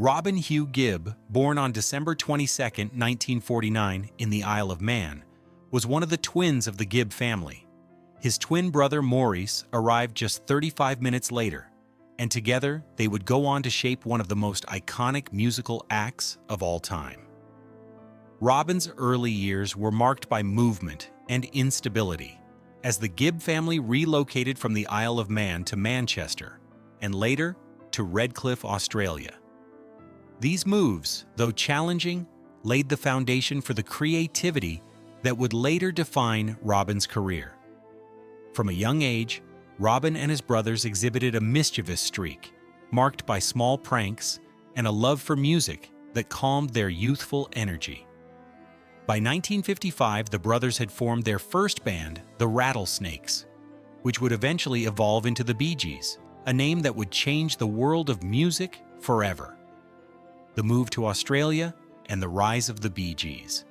Robin Hugh Gibb, born on December 22, 1949, in the Isle of Man, was one of the twins of the Gibb family. His twin brother Maurice arrived just 35 minutes later, and together they would go on to shape one of the most iconic musical acts of all time. Robin's early years were marked by movement and instability, as the Gibb family relocated from the Isle of Man to Manchester, and later to Redcliffe, Australia. These moves, though challenging, laid the foundation for the creativity that would later define Robin's career. From a young age, Robin and his brothers exhibited a mischievous streak, marked by small pranks and a love for music that calmed their youthful energy. By 1955, the brothers had formed their first band, the Rattlesnakes, which would eventually evolve into the Bee Gees, a name that would change the world of music forever. The move to Australia and the rise of the Bee Gees.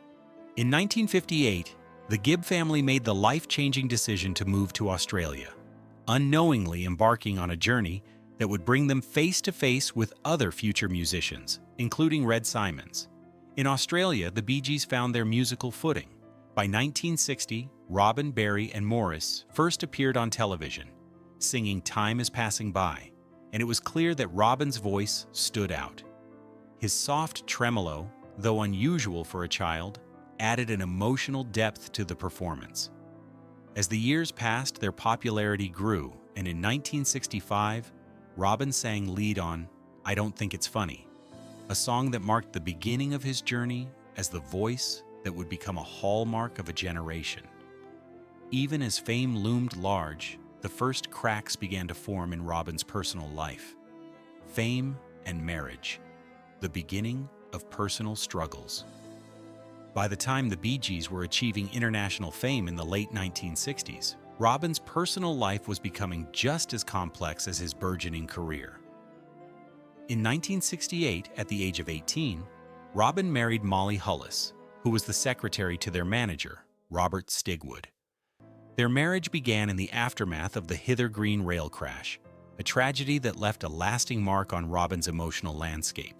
In 1958, the Gibb family made the life-changing decision to move to Australia, unknowingly embarking on a journey that would bring them face-to-face with other future musicians, including Red Simons. In Australia, the Bee Gees found their musical footing. By 1960, Robin, Barry, and Maurice first appeared on television, singing "Time Is Passing By," and it was clear that Robin's voice stood out. His soft tremolo, though unusual for a child, added an emotional depth to the performance. As the years passed, their popularity grew, and in 1965, Robin sang lead on "I Don't Think It's Funny," a song that marked the beginning of his journey as the voice that would become a hallmark of a generation. Even as fame loomed large, the first cracks began to form in Robin's personal life. Fame and marriage, the beginning of personal struggles. By the time the Bee Gees were achieving international fame in the late 1960s, Robin's personal life was becoming just as complex as his burgeoning career. In 1968, at the age of 18, Robin married Molly Hullis, who was the secretary to their manager, Robert Stigwood. Their marriage began in the aftermath of the Hither Green rail crash, a tragedy that left a lasting mark on Robin's emotional landscape.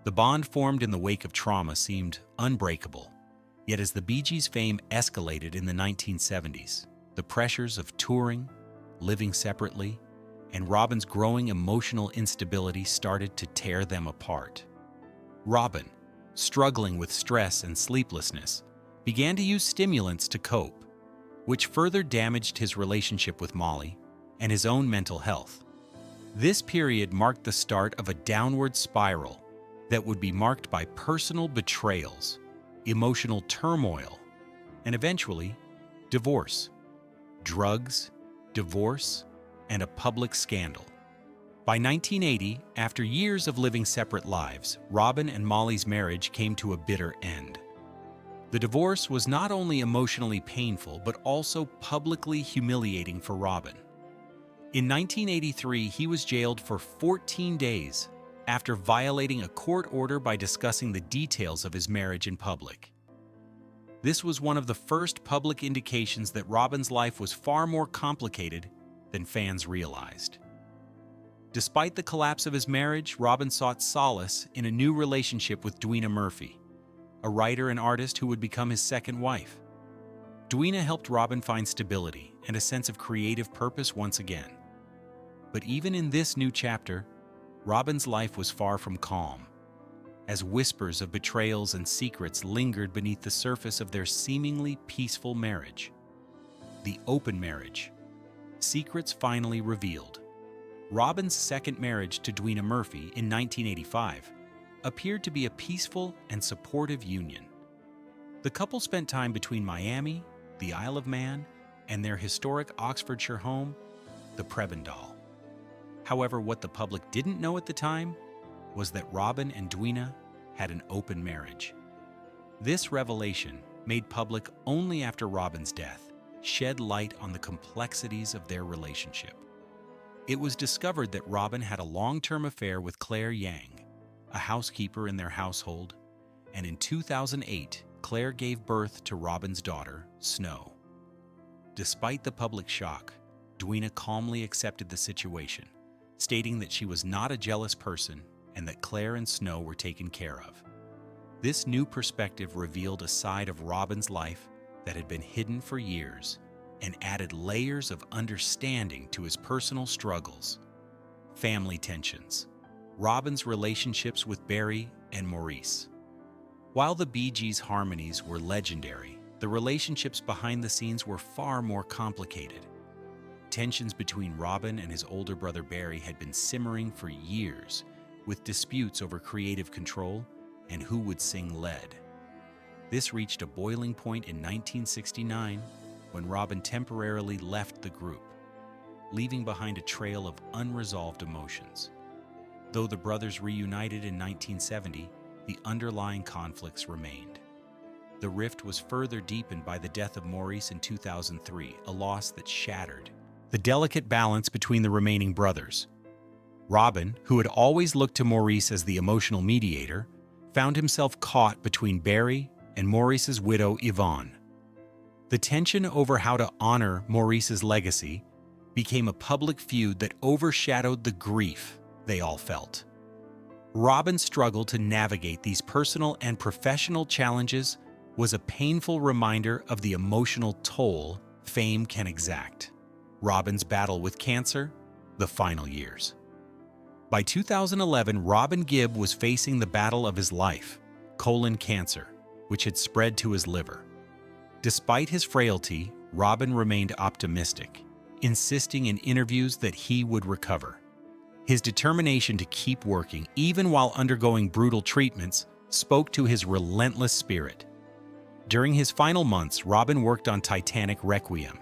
The bond formed in the wake of trauma seemed unbreakable, yet as the Bee Gees' fame escalated in the 1970s, the pressures of touring, living separately, and Robin's growing emotional instability started to tear them apart. Robin, struggling with stress and sleeplessness, began to use stimulants to cope, which further damaged his relationship with Molly and his own mental health. This period marked the start of a downward spiral that would be marked by personal betrayals, emotional turmoil, and eventually, divorce, drugs, divorce, and a public scandal. By 1980, after years of living separate lives, Robin and Molly's marriage came to a bitter end. The divorce was not only emotionally painful, but also publicly humiliating for Robin. In 1983, he was jailed for 14 days after violating a court order by discussing the details of his marriage in public. This was one of the first public indications that Robin's life was far more complicated than fans realized. Despite the collapse of his marriage, Robin sought solace in a new relationship with Dwina Murphy, a writer and artist who would become his second wife. Dwina helped Robin find stability and a sense of creative purpose once again. But even in this new chapter, Robin's life was far from calm, as whispers of betrayals and secrets lingered beneath the surface of their seemingly peaceful marriage. The open marriage. Secrets finally revealed. Robin's second marriage to Dwina Murphy in 1985 appeared to be a peaceful and supportive union. The couple spent time between Miami, the Isle of Man, and their historic Oxfordshire home, the Prebendal. However, what the public didn't know at the time was that Robin and Dwina had an open marriage. This revelation, made public only after Robin's death, shed light on the complexities of their relationship. It was discovered that Robin had a long-term affair with Claire Yang, a housekeeper in their household, and in 2008, Claire gave birth to Robin's daughter, Snow. Despite the public shock, Dwina calmly accepted the situation, stating that she was not a jealous person and that Claire and Snow were taken care of. This new perspective revealed a side of Robin's life that had been hidden for years and added layers of understanding to his personal struggles. Family tensions. Robin's relationships with Barry and Maurice. While the Bee Gees' harmonies were legendary, the relationships behind the scenes were far more complicated. Tensions between Robin and his older brother Barry had been simmering for years, with disputes over creative control and who would sing lead. This reached a boiling point in 1969 when Robin temporarily left the group, leaving behind a trail of unresolved emotions. Though the brothers reunited in 1970, the underlying conflicts remained. The rift was further deepened by the death of Maurice in 2003, a loss that shattered the delicate balance between the remaining brothers. Robin, who had always looked to Maurice as the emotional mediator, found himself caught between Barry and Maurice's widow, Yvonne. The tension over how to honor Maurice's legacy became a public feud that overshadowed the grief they all felt. Robin's struggle to navigate these personal and professional challenges was a painful reminder of the emotional toll fame can exact. Robin's battle with cancer, the final years. By 2011, Robin Gibb was facing the battle of his life, colon cancer, which had spread to his liver. Despite his frailty, Robin remained optimistic, insisting in interviews that he would recover. His determination to keep working, even while undergoing brutal treatments, spoke to his relentless spirit. During his final months, Robin worked on Titanic Requiem,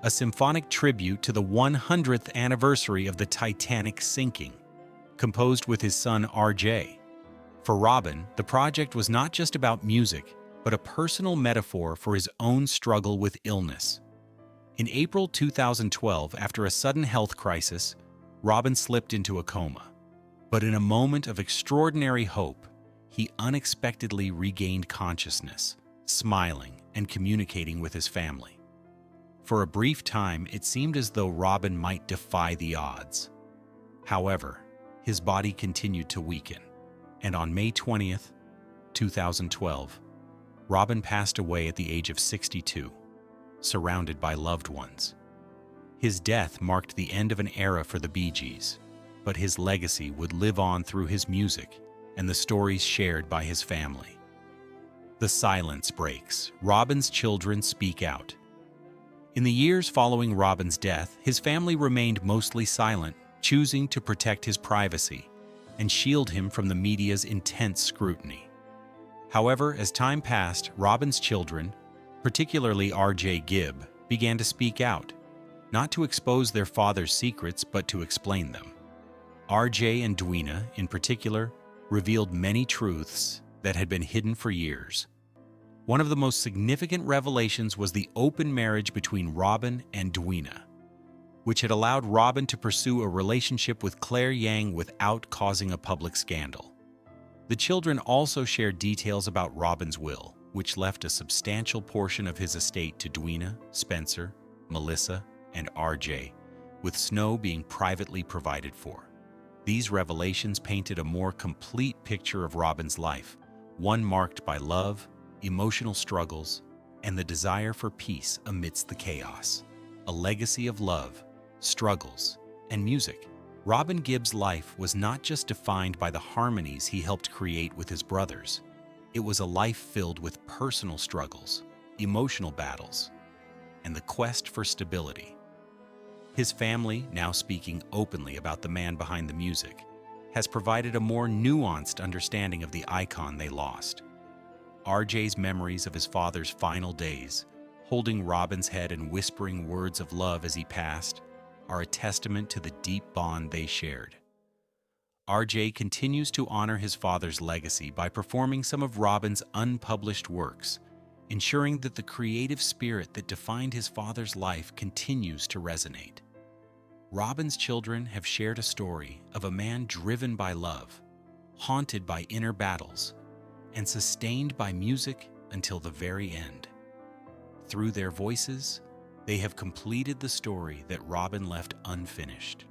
a symphonic tribute to the 100th anniversary of the Titanic sinking, composed with his son RJ. For Robin, the project was not just about music, but a personal metaphor for his own struggle with illness. In April 2012, after a sudden health crisis, Robin slipped into a coma. But in a moment of extraordinary hope, he unexpectedly regained consciousness, smiling and communicating with his family. For a brief time, it seemed as though Robin might defy the odds. However, his body continued to weaken, and on May 20th, 2012, Robin passed away at the age of 62, surrounded by loved ones. His death marked the end of an era for the Bee Gees, but his legacy would live on through his music and the stories shared by his family. The silence breaks. Robin's children speak out. In the years following Robin's death, his family remained mostly silent, choosing to protect his privacy and shield him from the media's intense scrutiny. However, as time passed, Robin's children, particularly RJ Gibb, began to speak out, not to expose their father's secrets, but to explain them. RJ and Dweena, in particular, revealed many truths that had been hidden for years. One of the most significant revelations was the open marriage between Robin and Dweena, which had allowed Robin to pursue a relationship with Claire Yang without causing a public scandal. The children also shared details about Robin's will, which left a substantial portion of his estate to Dweena, Spencer, Melissa, and RJ, with Snow being privately provided for. These revelations painted a more complete picture of Robin's life, one marked by love, emotional struggles, and the desire for peace amidst the chaos. A legacy of love, struggles, and music. Robin Gibb's life was not just defined by the harmonies he helped create with his brothers. It was a life filled with personal struggles, emotional battles, and the quest for stability. His family, now speaking openly about the man behind the music, has provided a more nuanced understanding of the icon they lost. RJ's memories of his father's final days, holding Robin's head and whispering words of love as he passed, are a testament to the deep bond they shared. RJ continues to honor his father's legacy by performing some of Robin's unpublished works, ensuring that the creative spirit that defined his father's life continues to resonate. Robin's children have shared a story of a man driven by love, haunted by inner battles, and sustained by music until the very end. Through their voices, they have completed the story that Robin left unfinished.